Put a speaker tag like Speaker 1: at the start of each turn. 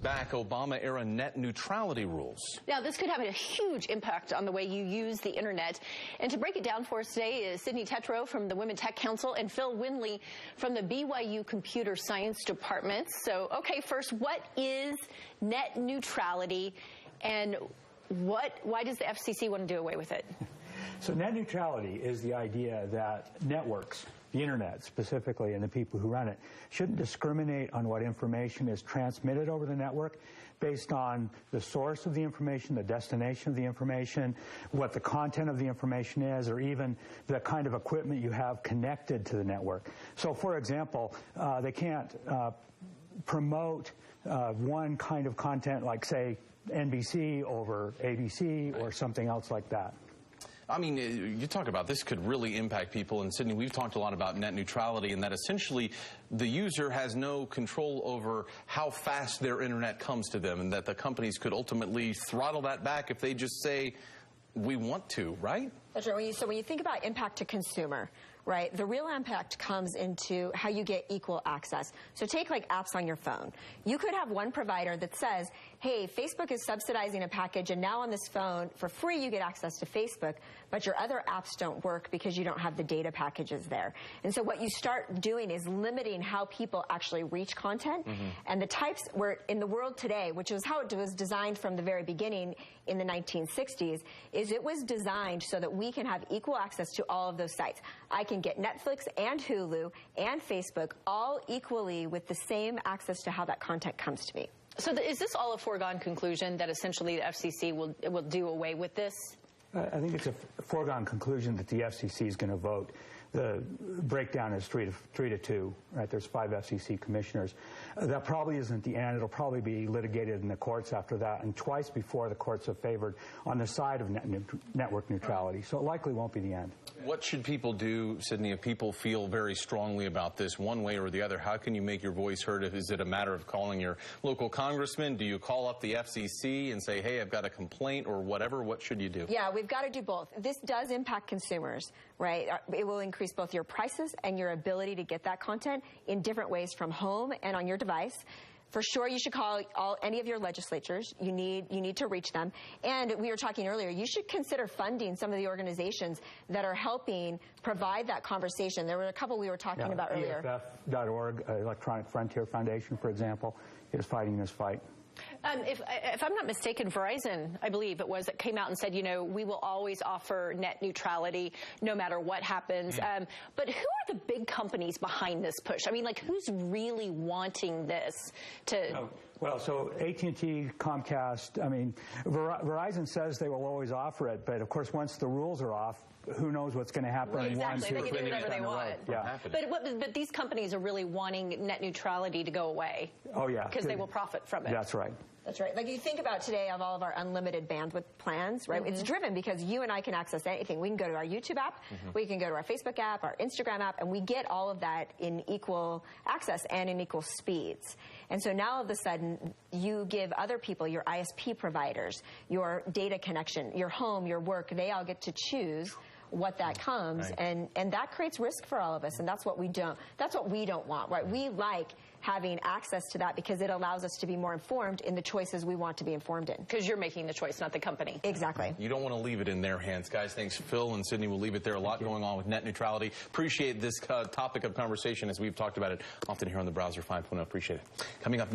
Speaker 1: Back Obama-era net neutrality rules.
Speaker 2: Now, this could have a huge impact on the way you use the internet. And to break it down for us today is Cydni Tetro from the Women Tech Council and Phil Windley from the BYU Computer Science Department. So, okay, first, what is net neutrality, and why does the FCC want to do away with it?
Speaker 3: So net neutrality is the idea that networks, the internet specifically, and the people who run it, shouldn't discriminate on what information is transmitted over the network based on the source of the information, the destination of the information, what the content of the information is, or even the kind of equipment you have connected to the network. So, for example, they can't promote one kind of content like, say, NBC over ABC or something else like that.
Speaker 1: I mean, you talk about this could really impact people. And Cydni, we've talked a lot about net neutrality and that essentially the user has no control over how fast their internet comes to them, and that the companies could ultimately throttle that back if they just say, we want to, right?
Speaker 4: That's right. So when you think about impact to consumer, right, the real impact comes into how you get equal access. So take like apps on your phone. You could have one provider that says, hey, Facebook is subsidizing a package, and now on this phone, for free, you get access to Facebook, but your other apps don't work because you don't have the data packages there. And so what you start doing is limiting how people actually reach content. And the types where in the world today, which is how it was designed from the very beginning in the 1960s, is it was designed so that we can have equal access to all of those sites. I can get Netflix and Hulu and Facebook all equally with the same access to how that content comes to me.
Speaker 2: So is this all a foregone conclusion that essentially the FCC will do away with this?
Speaker 3: I think it's a foregone conclusion that the FCC is going to vote. The breakdown is 3 to 2, right? There's 5 FCC commissioners. That probably isn't the end. It'll probably be litigated in the courts after that, and twice before the courts have favored on the side of network neutrality. So it likely won't be the end.
Speaker 1: What should people do, Cydni, if people feel very strongly about this one way or the other? How can you make your voice heard? Is it a matter of calling your local congressman? Do you call up the FCC and say, hey, I've got a complaint or whatever? What should you do?
Speaker 4: Yeah, we've got to do both. This does impact consumers, right? It will increase both your prices and your ability to get that content in different ways from home and on your device. For sure, you should call any of your legislatures. You need to reach them. And we were talking earlier, you should consider funding some of the organizations that are helping provide that conversation. There were a couple we were talking about earlier.
Speaker 3: EFF.org, Electronic Frontier Foundation, for example, is fighting this fight.
Speaker 2: If I'm not mistaken, Verizon, I believe it was, that came out and said, you know, we will always offer net neutrality no matter what happens. But who are the big companies behind this push? I mean, like, who's really wanting this to...
Speaker 3: Well, so AT&T, Comcast, I mean, Verizon says they will always offer it, but of course, once the rules are off, who knows what's going to happen in 1, 2, 3
Speaker 2: They can do whatever they want.
Speaker 3: Yeah.
Speaker 2: But these companies are really wanting net neutrality to go away.
Speaker 3: Oh, yeah.
Speaker 2: Because they will profit from it.
Speaker 3: That's right.
Speaker 4: That's right. Like you think about today of all of our unlimited bandwidth plans, right? It's driven because you and I can access anything. We can go to our YouTube app, we can go to our Facebook app, our Instagram app, and we get all of that in equal access and in equal speeds. And so now all of a sudden, you give other people, your ISP providers, your data connection, your home, your work, they all get to choose what that comes, and that creates risk for all of us, and that's what we don't want, right? We like having access to that because it allows us to be more informed in the choices we want to be informed in.
Speaker 2: Because you're making the choice, not the company.
Speaker 4: Exactly.
Speaker 1: You don't want to leave it in their hands, guys. Thanks, Phil and Cydni. We'll leave it there. A lot going on with net neutrality. Appreciate this topic of conversation as we've talked about it often here on the Browser 5.0. Appreciate it. Coming up next.